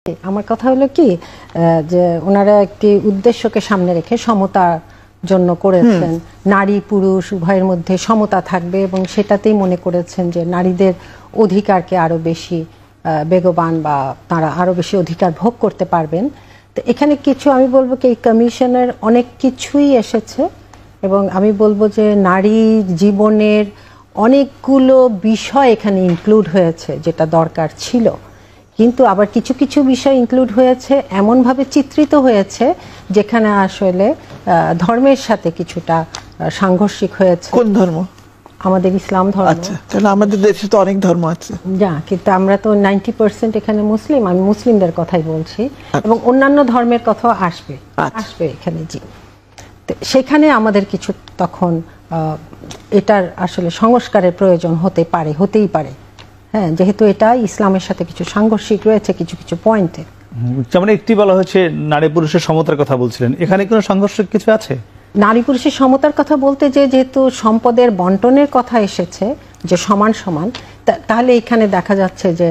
আমার কথা হলো কি যে ওনারা একটি উদ্দেশ্যকে সামনে রেখে সমতার জন্য করেছেন, নারী পুরুষ উভয়ের মধ্যে সমতা থাকবে এবং সেটাতেই মনে করেছেন যে নারীদের অধিকারকে আরো বেশি বেগবান বা তারা আরো বেশি অধিকার ভোগ করতে পারবেন। তো এখানে কিছু আমি বলবো কি এই কমিশনের অনেক কিছুই এসেছে এবং আমি বলবো যে নারী জীবনের অনেকগুলো বিষয় এখানে ইনক্লুড হয়েছে যেটা দরকার ছিল, কিন্তু আবার কিছু কিছু বিষয় ইনক্লুড হয়েছে এমনভাবে চিত্রিত হয়েছে যেখানে আসলে ধর্মের সাথে কিছুটা সাংঘর্ষিক হয়েছে। কোন ধর্ম? আমাদের ইসলাম ধর্ম। আচ্ছা, তাহলে আমাদের দেশে তো অনেক ধর্ম আছে। না, কিন্তু আমরা তো 90% এখানে মুসলিম, আমি মুসলিমদের কথাই বলছি এবং অন্যান্য ধর্মের কথাও আসবে আসবে এখানে। জি, সেখানে আমাদের কিছু তখন এটার আসলে সংস্কারের প্রয়োজন হতেই পারে। হ্যাঁ, যেহেতু এটা ইসলামের সাথে কিছু সাংঘর্ষিক রয়েছে কিছু কিছু পয়েন্টে। যেমন একটি বলা হচ্ছে নারী পুরুষের সমতার কথা বলছিলেন, এখানে কোনো সাংঘর্ষিক কিছু আছে? নারী পুরুষের সমতার কথা বলতে যেহেতু সম্পদের বন্টনের কথা এসেছে যে সমান সমান, তাহলে এখানে দেখা যাচ্ছে যে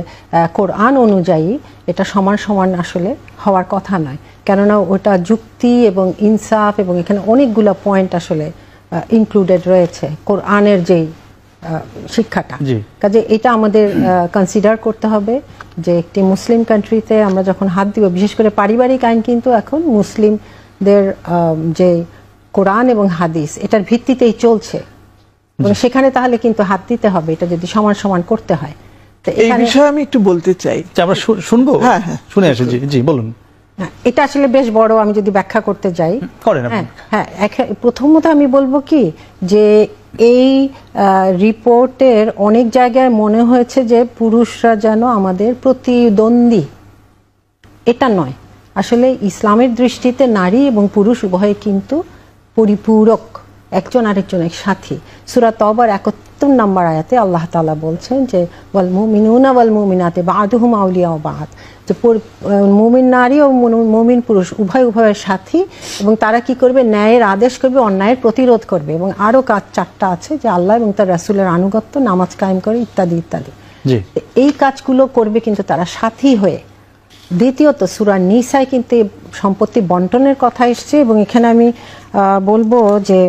কোরআন অনুযায়ী এটা সমান সমান আসলে হওয়ার কথা নয়, কেননা ওটা যুক্তি এবং ইনসাফ এবং এখানে অনেকগুলো পয়েন্ট আসলে ইনক্লুডেড রয়েছে কোরআনের যেই শিক্ষাটা। কাজে এটা আমাদের কনসিডার করতে হবে যে একটি মুসলিম কান্ট্রিতে আমরা যখন হাত দিব, বিশেষ করে পারিবারিক আইন কিন্তু এখন মুসলিমদের যে কোরআন এবং হাদিস এটার ভিত্তিতেই চলছে এবং সেখানে তাহলে কিন্তু হাত দিতে হবে এটা যদি সমান সমান করতে হয়। তো এই বিষয়ে আমি একটু বলতে চাই, আমরা শুনবো। হ্যাঁ, শুনে আসি। জি বলুন। এটা আসলে বেশ বড়, আমি যদি ব্যাখ্যা করতে যাই। হ্যাঁ, প্রথমত আমি বলবো কি যে এই রিপোর্টের অনেক জায়গায় মনে হয়েছে যে পুরুষরা যেন আমাদের প্রতিদ্বন্দ্বী। এটা নয়, আসলে ইসলামের দৃষ্টিতে নারী এবং পুরুষ উভয়ে কিন্তু পরিপূরক, একজন আরেকজনের সাথী। সূরা তওবার ৭১ নম্বর আয়াতে আল্লাহ তাআলা বলছেন যে ওয়াল মুমিনুনা ওয়াল মুমিনাতি বা'দুহুম আউলিয়াউ বা'দ, যে মুমিন নারী ও মুমিন পুরুষ উভয়ের সাথী এবং তারা কি করবে? ন্যায়ের আদেশ করবে, অন্যায়ের প্রতিরোধ করবে। এবং আরো কাজ 4টা আছে যে আল্লাহ এবং তার রাসূলের আনুগত্য, নামাজ কায়েম করে ইত্যাদি ইত্যাদি। এই কাজগুলো করবে কিন্তু তারা সাথী হয়ে। দ্বিতীয়ত সূরা নিসায় কিন্তু সম্পত্তি বন্টনের কথা এসছে এবং এখানে আমি বলবো যে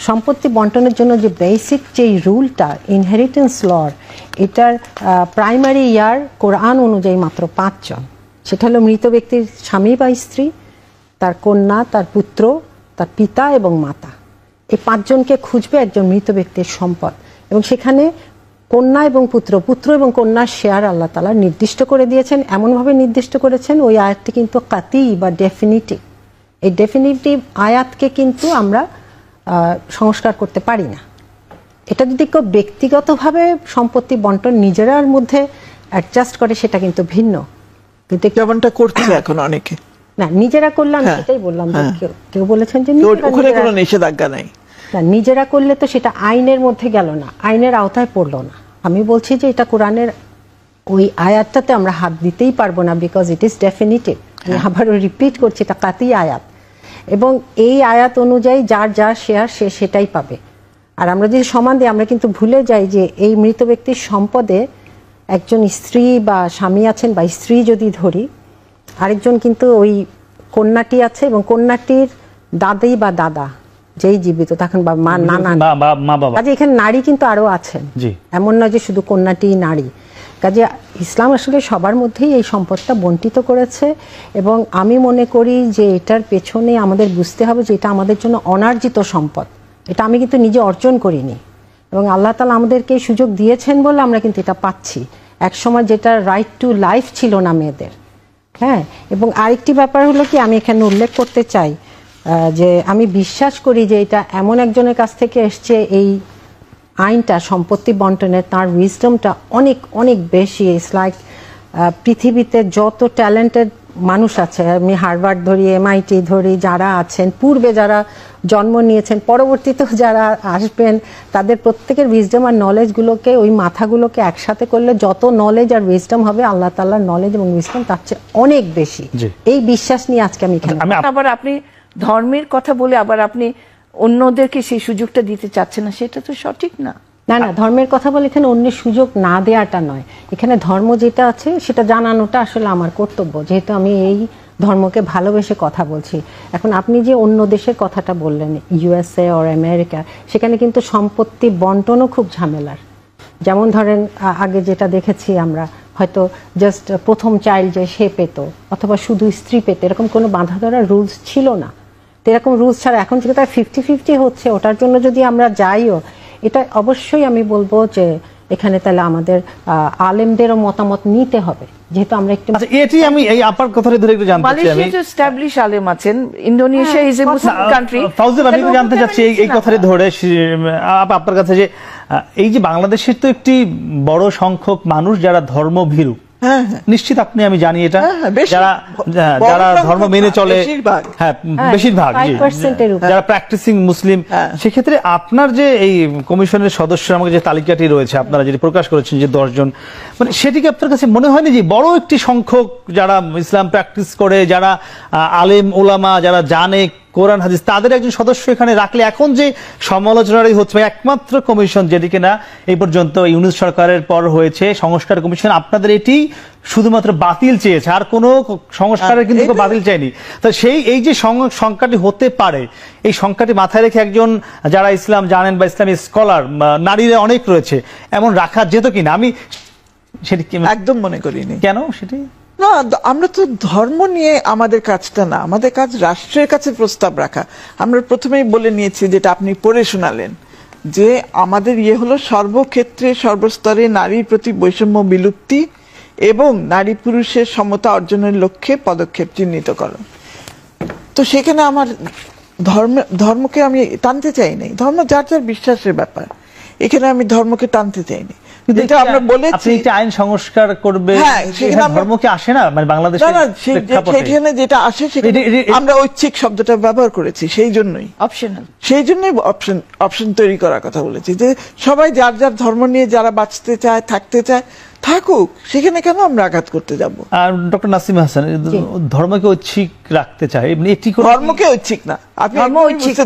সম্পত্তি বন্টনের জন্য যে বেসিক যে রুলটা ইনহেরিটেন্স লর, এটার প্রাইমারি ইয়ার কোরআন অনুযায়ী মাত্র 5 জন। সেটা হলো মৃত ব্যক্তির স্বামী বা স্ত্রী, তার কন্যা, তার পুত্র, তার পিতা এবং মাতা। এই 5 জনকে খুঁজবে একজন মৃত ব্যক্তির সম্পদ এবং সেখানে কন্যা এবং পুত্র এবং কন্যার শেয়ার আল্লাহ তাআলা নির্দিষ্ট করে দিয়েছেন। এমনভাবে নির্দিষ্ট করেছেন ওই আয়াতটি কিন্তু কাতি বা ডেফিনিটিভ। এই ডেফিনিটিভ আয়াতকে কিন্তু আমরা সংস্কার করতে পারি না। এটা যদি কেউ ব্যক্তিগতভাবে সম্পত্তি বন্টন নিজেরার মধ্যে অ্যাডজাস্ট করে সেটা কিন্তু ভিন্ন, কিন্তু যেমনটা করছে এখন অনেকে। না, নিজেরা করলে আমি সেটাই বললাম, কেউ বলেছেন যে ওখানে কোনো নিষেধাজ্ঞা নাই। না, নিজেরা করলে তো সেটা আইনের মধ্যে গেল না, আইনের আওতায় পড়লো না। আমি বলছি যে এটা কোরআনের ওই আয়াতটাতে আমরা হাত দিতেই পারবো না, বিকজ ইট ইজ ডেফিনিটিভ। আমি আবারও রিপিট করছি, এটা কাতি আয়াত এবং এই আয়াত অনুযায়ী যার যা শেয়ার সে সেটাই পাবে। আর আমরা যদি সমান দিই, আমরা কিন্তু ভুলে যাই যে এই মৃত ব্যক্তির সম্পদে একজন স্ত্রী বা স্বামী আছেন বা স্ত্রী যদি ধরি, আরেকজন কিন্তু ওই কন্যাটি আছে এবং কন্যাটির দাদি বা দাদা যেই জীবিত তখন বা মা, নানা, কাজে এখানে নারী কিন্তু আরো আছেন, এমন নয় যে শুধু কন্যাটি নারী। কাজে ইসলাম আসলে সবার মধ্যেই এই সম্পদটা বন্টিত করেছে এবং আমি মনে করি যে এটার পেছনে আমাদের বুঝতে হবে যে এটা আমাদের জন্য অনার্জিত সম্পদ। এটা আমি কিন্তু নিজে অর্জন করিনি এবং আল্লাহ তাআলা আমাদেরকে এই সুযোগ দিয়েছেন বলে আমরা কিন্তু এটা পাচ্ছি। একসময় যেটা রাইট টু লাইফ ছিল না মেয়েদের। হ্যাঁ, এবং আরেকটি ব্যাপার হলো কি আমি এখানে উল্লেখ করতে চাই যে আমি বিশ্বাস করি যে এটা এমন একজনের কাছ থেকে এসছে এই আইনটা সম্পত্তি বন্টনের, তার উইজডমটা অনেক অনেক বেশি। ইটস লাইক পৃথিবীতে যত ট্যালেন্টেড মানুষ আছে, আমি হার্ভার্ড ধরি, MIT ধরি, যারা আছেন পূর্বে, যারা জন্ম নিয়েছেন, পরবর্তীতেও যারা আসবেন, তাদের প্রত্যেকের উইজডম আর নলেজগুলোকে, ওই মাথাগুলোকে একসাথে করলে যত নলেজ আর উইজডম হবে আল্লাহ তাআলার নলেজ এবং উইজডম তার চেয়ে অনেক বেশি। এই বিশ্বাস নিয়ে আজকে আমি এখানে। আবার আপনি ধর্মের কথা বলে আবার আপনি অন্যদেরকে সেই সুযোগটা দিতে চাচ্ছেন না, সেটা তো সঠিক না। না না, ধর্মের কথা বলে এখানে অন্যের সুযোগ না দেওয়াটা নয়, এখানে ধর্ম যেটা আছে সেটা জানানোটা আসলে আমার কর্তব্য, যেহেতু আমি এই ধর্মকে ভালোবেসে কথা বলছি। এখন আপনি যে অন্য দেশের কথাটা বললেন, ইউএসএ অর আমেরিকা, সেখানে কিন্তু সম্পত্তি বন্টনও খুব ঝামেলার। যেমন ধরেন আগে যেটা দেখেছি আমরা, হয়তো জাস্ট প্রথম চাইল্ড যে সে পেত, অথবা শুধু স্ত্রী পেত, এরকম কোনো বাঁধা ধরা রুলস ছিল না। তো এরকম রুলস ছাড়া এখন যেটা 50-50 হচ্ছে, ওটার জন্য যদি আমরা যাইও, এটা অবশ্যই আমি বলবো যে এখানে তাহলে আমাদের আলেমদেরও মতামত নিতে হবে, যেহেতু আমরা একটু এটি আমি এই আপার কথাটা ধরে একটু জানতে চাই। আমি মালয়েশিয়া এস্টাবলিশ আলেম আছেন, Indonesia is a Muslim country. Fauzil, আমি জানতে চাচ্ছি এই কথাটা ধরে আপনার কাছে যে এই যে বাংলাদেশের তো একটি বড় সংখ্যক মানুষ যারা ধর্মভীরু, নিশ্চিত আপনি, আমি জানি এটা, যারা যারা ধর্ম মেনে চলে, হ্যাঁ বেশিরভাগ, যারা প্র্যাকটিসিং মুসলিম, সেক্ষেত্রে আপনার যে এই কমিশনের সদস্য আমাকে যে তালিকাটি রয়েছে আপনারা যেটি প্রকাশ করেছেন যে 10 জন, মানে সেটিকে আপনার কাছে মনে হয়নি যে বড় একটি সংখ্যক যারা ইসলাম প্র্যাকটিস করে, যারা আলেম ওলামা, যারা জানে কোরআন হাদিস, তাদের একজন সদস্য এখানে রাখলে এখন যে সমালোচনারই হচ্ছে, একমাত্র কমিশন যেটি কিনা এই পর্যন্ত ইউনূস সরকারের পর হয়েছে সংস্কার কমিশন, আপনাদের এটি শুধুমাত্র বাতিল চেয়েছে, আর কোনো সংস্কারের কিন্তু বাতিল চায়নি। তো সেই এই যে সংখ্যাটি হতে পারে, এই সংখ্যাটি মাথায় রেখে একজন যারা ইসলাম জানেন বা ইসলামী স্কলার নারীরা অনেক রয়েছে, এমন রাখা যেত কিনা? আমি সেটি একদম মনে করিনি। কেন সেটি না, আমরা তো ধর্ম নিয়ে আমাদের কাজটা না, আমাদের কাজ রাষ্ট্রের কাছে প্রস্তাব রাখা। আমরা প্রথমেই বলে নিয়েছি, যেটা আপনি পড়ে শোনালেন, যে আমাদের হলো সর্বক্ষেত্রে সর্বস্তরে নারীর প্রতি বৈষম্য বিলুপ্তি এবং নারী পুরুষের সমতা অর্জনের লক্ষ্যে পদক্ষেপ চিহ্নিতকরণ। তো সেখানে আমার ধর্মকে আমি টানতে চাই নাই, ধর্ম যার যার বিশ্বাসের ব্যাপার, এখানে আমি ধর্মকে টানতে চাইনি। যেটা আমরা বলেছি আইন সংস্কার করবে, ধর্মকে আসে না, মানে বাংলাদেশে সেখানে যেটা আসে সেখানে আমরা ঐচ্ছিক শব্দটা ব্যবহার করেছি, সেই জন্যই অপশনাল, সেই জন্যই অপশন তৈরি করার কথা বলেছি, যে সবাই যার যার ধর্ম নিয়ে যারা বাঁচতে চায়, থাকতে চায়, থাকুক, সেখানে কেন আমরা আঘাত করতে যাব? আর ডক্টর নাসিমা হাসান, ধর্মকে ঐচ্ছিক রাখতে চায়, এটি ধর্মকে ঐচ্ছিক না, আপনি ধর্ম ঐচ্ছিক না,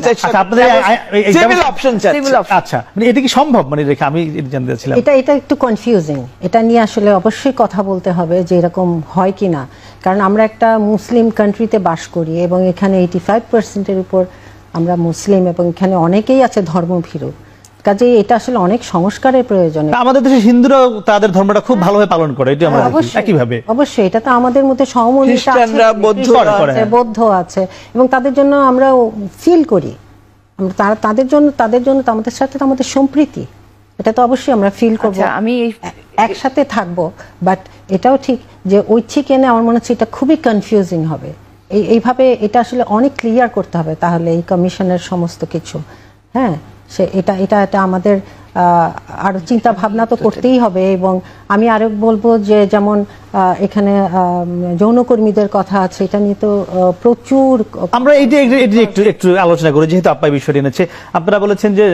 সিভিল অপশন চাচ্ছেন। আচ্ছা, মানে এটা কি সম্ভব? মানে রেখে আমি জানতে চাচ্ছিলাম, এটা একটু কনফিউজিং, এটা নিয়ে আসলে অবশ্যই কথা বলতে হবে যে এরকম হয় কিনা, কারণ আমরা একটা মুসলিম কান্ট্রিতে বাস করি এবং এখানে 85%-এর উপর আমরা মুসলিম, এবং এখানে অনেকেই আছে ধর্মভীরু, কাজে এটা আসলে অনেক সংস্কারের প্রয়োজন। আমাদের দেশে হিন্দুরাও তাদের ধর্মটা খুব ভালোভাবে পালন করে, এটা আমরা একইভাবে অবশ্যই, এটা তো আমাদের মধ্যে সহমর্মিতা আছে, বৌদ্ধ আছে, এবং তাদের জন্য আমরা ফিল করি, তাদের জন্য আমাদের সাথে আমাদের সম্প্রীতি, এটা তো অবশ্যই আমরা ফিল করব, আমি একসাথে থাকবো। বাট এটাও ঠিক যে ঐচ্ছিক এনে আমার মনে হচ্ছে এটা খুবই কনফিউজিং হবে, এইভাবে এটা আসলে অনেক ক্লিয়ার করতে হবে তাহলে এই কমিশনের সমস্ত কিছু। হ্যাঁ, এটা আমাদের আরো চিন্তা ভাবনা তো করতেই হবে। এবং আমি আরো বলবো যে যেমন এখানে যৌনকর্মীদের কথা আছে, এটা নিয়ে তো প্রচুর আমরা একটু আলোচনা করি, যেহেতু আপাই বিষয়টি এনেছে। আপনারা বলেছেন যে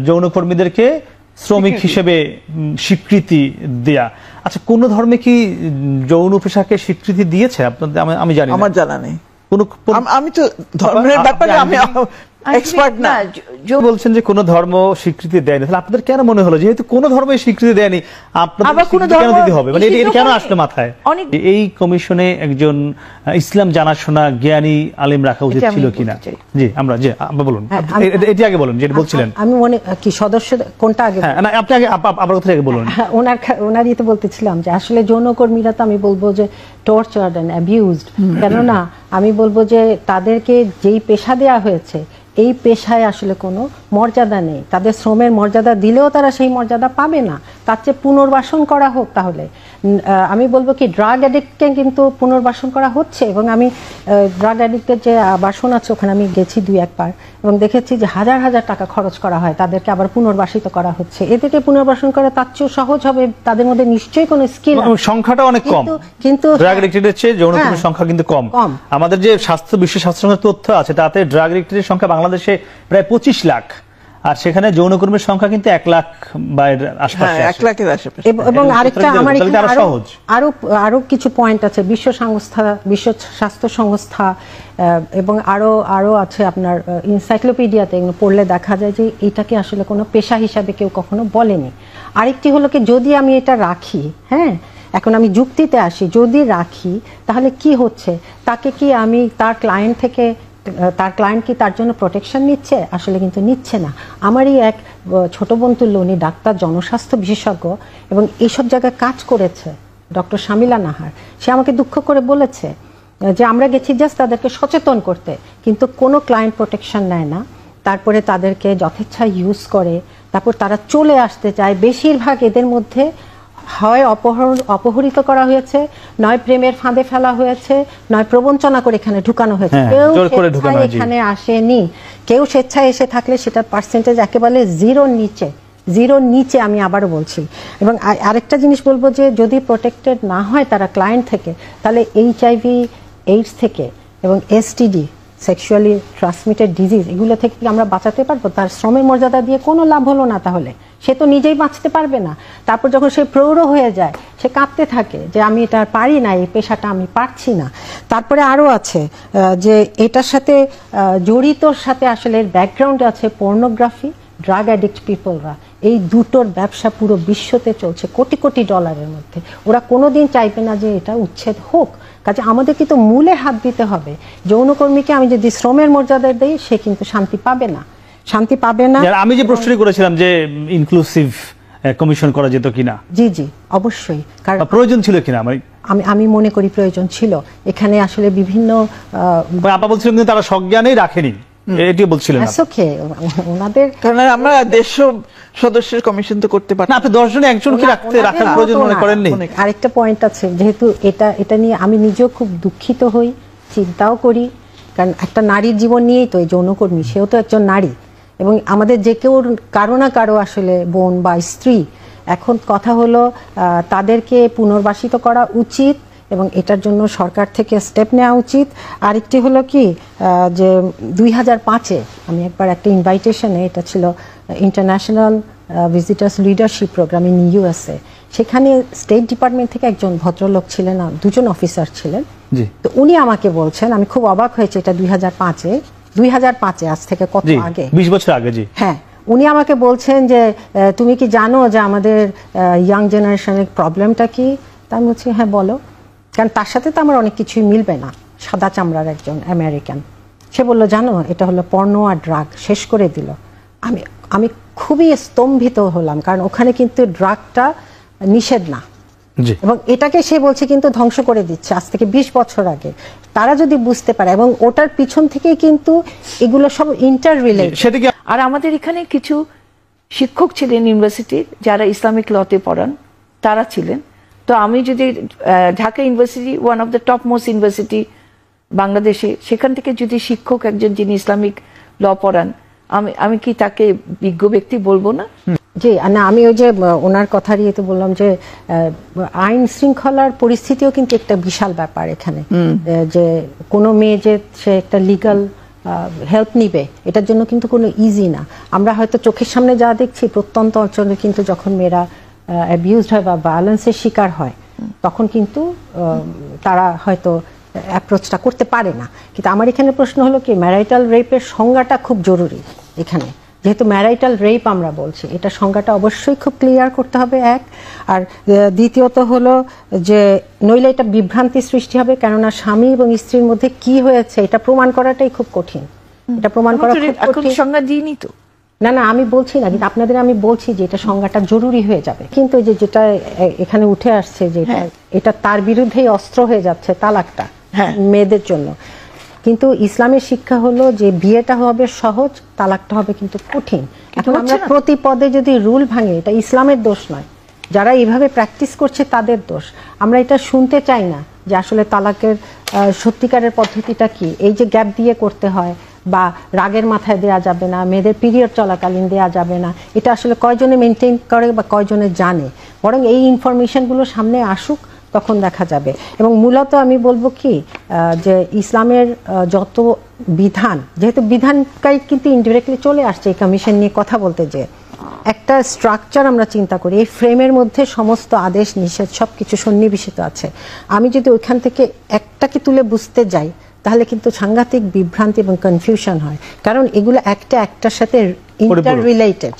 যৌনকর্মীদেরকে শ্রমিক হিসেবে স্বীকৃতি দেয়া, আচ্ছা কোন ধর্মে কি যৌন পেশাকে স্বীকৃতি দিয়েছে আপনাদের? আমি জানি, আমার জানা নেই, আমি তো ধর্মের ব্যাপারে আমি এক্সপার্ট না। বলছেন যে কোন ধর্ম স্বীকৃতি দেয়নি, তাহলে আপনাদের কেন মনে হলো যেহেতু কোন ধর্মই স্বীকৃতি দেয়নি আপনাদের কেন দিতে হবে? মানে এটা কেন আসলে মাথায়? এই কমিশনে একজন ইসলাম জানাশোনা জ্ঞানী আলেম রাখা উচিত ছিল কিনা? জি আমরা বলুন, এটি আগে বলুন যেটা বলছিলেন। আমি মনে কি সদস্য কোনটা আগে? না আপনি আগে আপনার কথা আগে বলুন। ওনারই তো বলতেছিলাম যে আসলে যৌনকর্মীরা তো আমি বলবো যে টর্চার্ড এন্ড অ্যাবিউজড, কেননা আমি বলবো যে তাদেরকে যেই পেশা দেয়া হয়েছে এই পেশায় আসলে কোনো মর্যাদা নেই, তাদের শ্রমের মর্যাদা দিলেও তারা সেই মর্যাদা পাবে না, তার চেয়ে পুনর্বাসন করা হোক। তাহলে আমি বলবো কি ড্রাগ অ্যাডিক্টকে কিন্তু পুনর্বাসন করা হচ্ছে, এবং আমি ড্রাগ অ্যাডিক্টের যে বাসন আছে ওখানে আমি গেছি 2-1 বার এবং দেখেছি যে হাজার হাজার টাকা খরচ করা হয়, তাদেরকে আবার পুনর্বাসিত করা হচ্ছে। এদেরকে পুনর্বাসন করা তার চেয়েও সহজ হবে, তাদের মধ্যে নিশ্চয়ই কোনো স্কিল, সংখ্যাটা অনেক কম, কিন্তু ড্রাগ অ্যাডিক্টের চেয়ে যৌনকর্মীর সংখ্যা কিন্তু কম। আমাদের যে বিশ্ব স্বাস্থ্য সংস্থার তথ্য আছে তাতে ড্রাগ অ্যাডিক্টের সংখ্যা বাংলাদেশে প্রায় 25 লাখ, আর সেখানে যৌনকর্মীর সংখ্যা কিন্তু 1 লাখ বা এর আশপাশে, 1 লাখের আশেপাশে। এবং আরেকটা আমার এখানে সহজ আরো কিছু পয়েন্ট আছে। বিশ্ব স্বাস্থ্য সংস্থা এবং আরো আছে আপনার এনসাইক্লোপিডিয়াতে পড়লে দেখা যায় যে এটাকে আসলে কোনো পেশা হিসাবে কেউ কখনো বলেনি। আরেকটি হলো কি, যদি আমি এটা রাখি, হ্যাঁ, এখন আমি যুক্তিতে আসি, যদি রাখি তাহলে কি হচ্ছে, তাকে কি আমি তার ক্লায়েন্ট কি তার জন্য প্রোটেকশন নিচ্ছে? আসলে কিন্তু নিচ্ছে না। আমারই এক ছোট বোন তুল্য, উনি ডাক্তার, জনস্বাস্থ্য বিশেষজ্ঞ এবং এইসব জায়গায় কাজ করেছে, ডক্টর শামিলা নাহার। সে আমাকে দুঃখ করে বলেছে যে আমরা গেছি জাস্ট তাদেরকে সচেতন করতে, কিন্তু কোনো ক্লায়েন্ট প্রোটেকশন নেয় না, তারপরে তাদেরকে যথেচ্ছা ইউজ করে, তারপর তারা চলে আসতে চায়। বেশিরভাগ এদের মধ্যে হয় অপহরিত করা হয়েছে, নয় প্রেমের ফাঁদে ফেলা হয়েছে, নয় প্রবঞ্চনা করে এখানে ঢুকানো হয়েছে। কেউ এখানে আসেনি। কেউ স্বেচ্ছায় এসে থাকলে সেটার পার্সেন্টেজ একেবারে জিরোর নিচে, আমি আবারও বলছি। এবং আরেকটা জিনিস বলবো যে যদি প্রোটেক্টেড না হয় তারা ক্লায়েন্ট থেকে, তাহলে HIV, এইডস থেকে এবং STD, সেক্সুয়ালি ট্রান্সমিটেড ডিজিজ, এগুলো থেকে আমরা বাঁচাতে পারবো? তার শ্রমের মর্যাদা দিয়ে কোনো লাভ হলো না। তাহলে সে তো নিজেই বাঁচতে পারবে না। তারপর যখন সে প্রৌঢ় হয়ে যায়, সে কাঁদতে থাকে যে আমি এটা পারি না, এই পেশাটা আমি পারছি না। তারপরে আরও আছে যে এটার সাথে জড়িতর সাথে আসলে এর ব্যাকগ্রাউন্ডে আছে পর্নোগ্রাফি, ড্রাগ অ্যাডিক্ট পিপলরা। এই দুটোর ব্যবসা পুরো বিশ্বতে চলছে কোটি কোটি ডলারের মধ্যে। ওরা কোনোদিন চাইবে না যে এটা উচ্ছেদ হোক। কাজে আমাদেরকে তো মূলে হাত দিতে হবে। যৌনকর্মীকে আমি যদি শ্রমের মর্যাদা দেই, সে কিন্তু শান্তি পাবে না। আমি যে প্রশ্নটি করেছিলাম যে ইনক্লুসিভ কমিশন করা যেত কিনা, জি অবশ্যই, কারণ প্রয়োজন ছিল কিনা আমি মনে করি প্রয়োজন ছিল। এখানে আসলে বিভিন্ন আপা বলছিলেন কিন্তু তারা সজ্ঞানেই রাখেনি, এটি বলছিলেন ওনাদের, কারণ আমরা 150 সদস্যের কমিশন তো করতে পারি না। আপনি 10 জনে একজনকে রাখার প্রয়োজন মনে করেননি? আরেকটা পয়েন্ট আছে, যেহেতু এটা নিয়ে আমি নিজেও খুব দুঃখিত হই, চিন্তাও করি, কারণ একটা নারীর জীবন নিয়েই তো এই যৌনকর্মী, সেও তো একজন নারী। এবং আমাদের যে কেউ কারো না কারো আসলে বোন বা স্ত্রী। এখন কথা হলো তাদেরকে পুনর্বাসিত করা উচিত এবং এটার জন্য সরকার থেকে স্টেপ নেওয়া উচিত। আরেকটি হলো কি যে 2005-এ আমি একবার একটা ইনভাইটেশনে, এটা ছিল international visitors leadership programme in USA, সেখানে স্টেট ডিপার্টমেন্ট থেকে একজন ভদ্রলোক ছিলেন, 2জন অফিসার ছিলেন। তো উনি আমাকে বলছেন, আমি খুব অবাক হয়েছে, এটা 2005-এ, আজ থেকে কত আগে, 20 বছর আগে। জি হ্যাঁ, উনি আমাকে বলছেন যে তুমি কি জানো যে আমাদের ইয়াং জেনারেশনের প্রবলেমটা কি? তা আমি বলছি হ্যাঁ বলো। কারণ তার সাথে তো আমার অনেক কিছুই মিলবে না, সাদা চামড়ার একজন আমেরিকান। সে বলল জানো এটা হলো পর্নো আর ড্রাগ, শেষ করে দিল। আমি খুবই স্তম্ভিত হলাম, কারণ ওখানে কিন্তু ড্রাগটা নিষেধ না, এবং এটাকে সে বলছে কিন্তু ধ্বংস করে দিচ্ছে আজ থেকে 20 বছর আগে। তারা যদি বুঝতে পারে, এবং ওটার পিছন থেকেই কিন্তু এগুলো সব ইন্টার রিলেটেড। আর আমাদের এখানে কিছু শিক্ষক ছিলেন ইউনিভার্সিটির, যারা ইসলামিক লতে পড়ান, তারা ছিলেন। তো আমি যদি Dhaka university, one of the top most university বাংলাদেশে, সেখান থেকে যদি শিক্ষক একজন যিনি ইসলামিক ল পড়ান, আমি কি তাকে বিজ্ঞ ব্যক্তি বলবো না? জি না, আমি ওই যে ওনার কথারই তো বললাম যে আইন শৃঙ্খলার পরিস্থিতিও কিন্তু একটা বিশাল ব্যাপার এখানে। যে কোনো মেয়ে যে সে একটা লিগাল হেল্প নিবে, এটার জন্য কিন্তু কোনো ইজি না। আমরা হয়তো চোখের সামনে যা দেখছি, প্রত্যন্ত অঞ্চলে কিন্তু যখন মেয়েরা অ্যাবিউজড হয় বা ভায়োলেন্সের শিকার হয়, তখন কিন্তু তারা হয়তো অ্যাপ্রোচটা করতে পারে না। কিন্তু আমার এখানে প্রশ্ন হলো কি, ম্যারাইটাল রেপের সংজ্ঞাটা খুব জরুরি এখানে। যেহেতু ম্যারাইটাল রেপ আমরা বলছি, এটা সংজ্ঞাটা অবশ্যই খুব ক্লিয়ার করতে হবে, এক। আর দ্বিতীয়ত হলো যে নইলে এটা বিভ্রান্তি সৃষ্টি হবে, কেননা স্বামী এবং স্ত্রীর মধ্যে কি হয়েছে এটা প্রমাণ করাটাই খুব কঠিন। এটা প্রমাণ করা খুব কঠিন। সংজ্ঞা দিইনি তো। না আমি বলছি না, কিন্তু আপনাদের আমি বলছি যে এটা সংজ্ঞাটা জরুরি হয়ে যাবে। কিন্তু যেটা এখানে উঠে আসছে যে এটা তার বিরুদ্ধেই অস্ত্র হয়ে যাচ্ছে, তালাকটা মেয়েদের জন্য। কিন্তু ইসলামের শিক্ষা হলো যে বিয়েটা হবে সহজ, তালাকটা হবে কিন্তু কঠিন। এখন আমরা প্রতি পদে যদি রুল ভাঙে, এটা ইসলামের দোষ নয়, যারা এইভাবে প্র্যাকটিস করছে তাদের দোষ। আমরা এটা শুনতে চাই না যে আসলে তালাকের সত্যিকারের পদ্ধতিটা কি। এই যে গ্যাপ দিয়ে করতে হয়, বা রাগের মাথায় দেয়া যাবে না, মেয়েদের পিরিয়ড চলাকালীন দেয়া যাবে না, এটা আসলে কয়জনে মেনটেন করে বা কয়জনে জানে। বরং এই ইনফরমেশনগুলো সামনে আসুক, তখন দেখা যাবে। এবং মূলত আমি বলবো কি, যে ইসলামের যত বিধান, যেহেতু বিধানটাই কিন্তু ইনডিরেক্টলি চলে আসছে এই কমিশন নিয়ে কথা বলতে, যে একটা স্ট্রাকচার আমরা চিন্তা করি, এই ফ্রেমের মধ্যে সমস্ত আদেশ নিষেধ সবকিছু সন্নিবেশিত আছে। আমি যদি ওইখান থেকে একটাকে তুলে বুঝতে যাই তাহলে কিন্তু সাংঘাতিক বিভ্রান্তি এবং কনফিউশন হয়, কারণ এগুলো একটার সাথে ইন্টার রিলেটেড।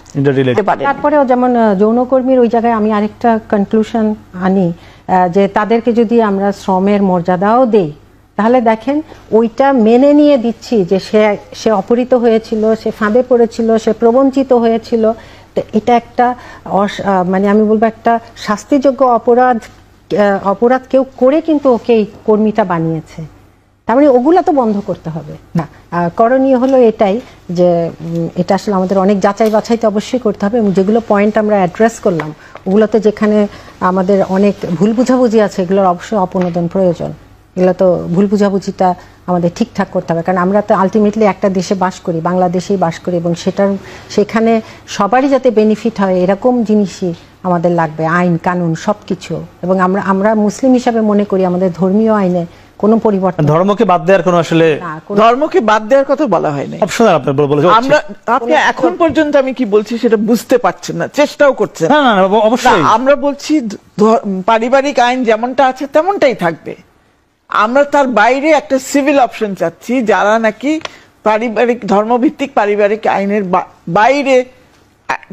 তারপরেও যেমন যৌনকর্মীর ওই জায়গায় আমি আরেকটা কনক্লুশন আনি, যে তাদেরকে যদি আমরা শ্রমের মর্যাদাও দেই, তাহলে দেখেন ওইটা মেনে নিয়ে দিচ্ছি যে সে অপহৃত হয়েছিল, সে ফাঁদে পড়েছিল, সে প্রবঞ্চিত হয়েছিল, তো এটা একটা মানে আমি বলবো একটা শাস্তিযোগ্য অপরাধ কেউ করে কিন্তু ওকে এই কর্মীটা বানিয়েছে। তার মানে ওগুলা তো বন্ধ করতে হবে না। করণীয় হলো এটাই যে এটা আসলে আমাদের অনেক যাচাই বাছাই তো অবশ্যই করতে হবে, এবং যেগুলো পয়েন্ট আমরা অ্যাড্রেস করলাম ওগুলোতে যেখানে আমাদের অনেক ভুল বুঝাবুঝি আছে এগুলোর অবশ্যই অপনোদন প্রয়োজন। এগুলো তো ভুল বুঝাবুঝিটা আমাদের ঠিকঠাক করতে হবে, কারণ আমরা তো আলটিমেটলি একটা দেশে বাস করি, বাংলাদেশেই বাস করি, এবং সেখানে সবারই যাতে বেনিফিট হয় এরকম জিনিসই আমাদের লাগবে, আইন কানুন সবকিছু। এবং আমরা মুসলিম হিসাবে মনে করি আমাদের ধর্মীয় আইনে কোনো পরিবর্তন, ধর্মকে বাদ দেওয়ার কোনো আসলে ধর্মকে বাদ দেওয়ার কথা বলা হয়নি। অপশনাল আপনার বলে আপনি এখন পর্যন্ত আমি কি বলছি সেটা বুঝতে পারছেন না, চেষ্টাও করছেন না। না অবশ্যই আমরা বলছি পারিবারিক আইন যেমনটা আছে তেমনটাই থাকবে। আমরা তার বাইরে একটা সিভিল অপশন চাচ্ছি, যারা নাকি পারিবারিক ধর্মভিত্তিক পারিবারিক আইনের বাইরে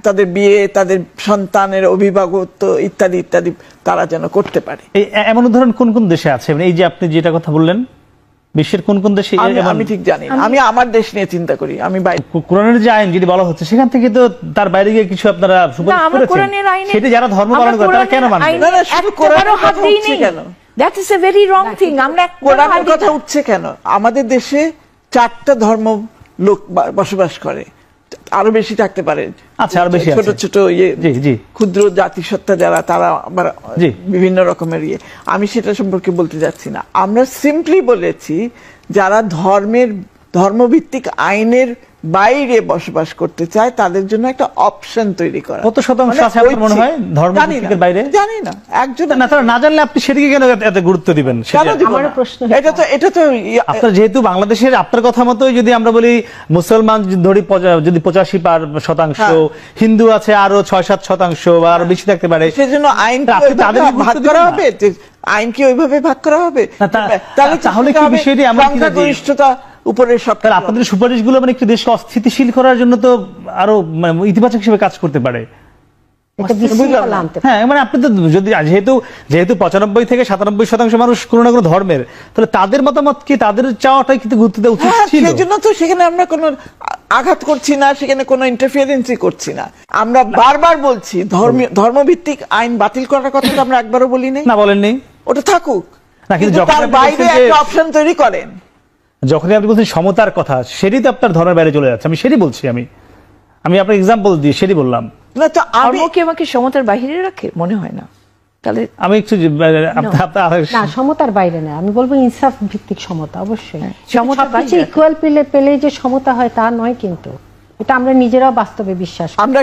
তাদের বিয়ে, তাদের সন্তানের অভিভাবকত্ব ইত্যাদি ইত্যাদি তারা যেন করতে পারে। এমন উদাহরণ কোন কোন দেশে আছে? এই যে আপনি যেটা কথা বললেন, বিশ্বের কোন কোন দেশে? আমি ঠিক জানি না, আমি আমার দেশ নিয়ে চিন্তা করি। আমি কোরআনের যে আইন যদি বলা হচ্ছে সেখান থেকে তো তার বাইরে গিয়ে কিছু আপনারা সুপারিশ করেছেন, সেটা যারা ধর্ম পালন করে তারা কেন মানবে না? শুধু কোরআনের কথা উঠছে কেন? That is a very wrong thing. আমরা কোরআনের কথা উঠছে কেন? আমাদের দেশে 4টা ধর্ম লোক বসবাস করে, আরো বেশি থাকতে পারে। আচ্ছা, আরো বেশি ছোট ছোট ক্ষুদ্র জাতিসত্তা যারা, তারা আবার বিভিন্ন রকমের আমি সেটা সম্পর্কে বলতে যাচ্ছি না। আমরা সিম্পলি বলেছি যারা ধর্মভিত্তিক আইনের বাইরে বসবাস করতে চায় তাদের জন্য একটা অপশন তৈরি করা। কত শতাংশ আছে আপনার মনে হয় ধর্মভিত্তিকের বাইরে? জানি না, একজন না, তারা না জানলে আপনি সেদিকে কেন এত গুরুত্ব দিবেন? এটা তো আপনার যেহেতু বাংলাদেশের আপনার কথা মতোই যদি আমরা বলি মুসলমান ধরি যদি 85% হিন্দু আছে আরো 6-7% বা আরো বেশি থাকতে পারে, সেজন্য আইন তাদের ভাগ করা হবে, আইন কি ওইভাবে ভাগ করা হবে? তাহলে কি বিষয়টি আমরা সংখ্যাগরিষ্ঠতা উপরে সব। আপনাদের সুপারিশগুলো মানে একটু দেশকে অস্থিতিশীল করার জন্য তো আরো ইতিবাচক হিসেবে কাজ করতে পারে। হ্যাঁ, মানে আপনি তো যদি যেহেতু 95 থেকে 97% মানুষ কোনো না কোনো ধর্মের, তাহলে তাদের মতামত কি, তাদের চাওয়াটাই কিন্তু গুরুত্ব দেওয়া উচিত ছিল। সেজন্য তো সেখানে আমরা কোনো আঘাত করছি না, সেখানে কোনো ইন্টারফিয়ারেন্সই করছি না। আমরা বারবার বলছি ধর্মভিত্তিক আইন বাতিল করার কথা তো আমরা একবারও বলি নাই। না, বলেননি। ওটা থাকুক, না, কিন্তু তার বাইরে একটা অপশন তৈরি করেন। যখনই আপনি বলছেন সমতার কথা, সেটাই তো আপনার ধর্মের বাইরে চলে যাচ্ছে। আমি সেটাই বলছি, আমি আপনার এক্সাম্পল দিয়ে সেটাই বললাম। না, তো আমাকে সমতার বাইরে রাখে মনে হয় না। তাহলে আমি একটু না, সমতার বাইরে না, আমি বলবো ইনসাফ ভিত্তিক সমতা। অবশ্যই সমতার বাইরে ইকুয়াল পেলে যে সমতা হয় তা নয়, কিন্তু এটা আমরা নিজেরাও বাস্তবে বিশ্বাস করি। আমরা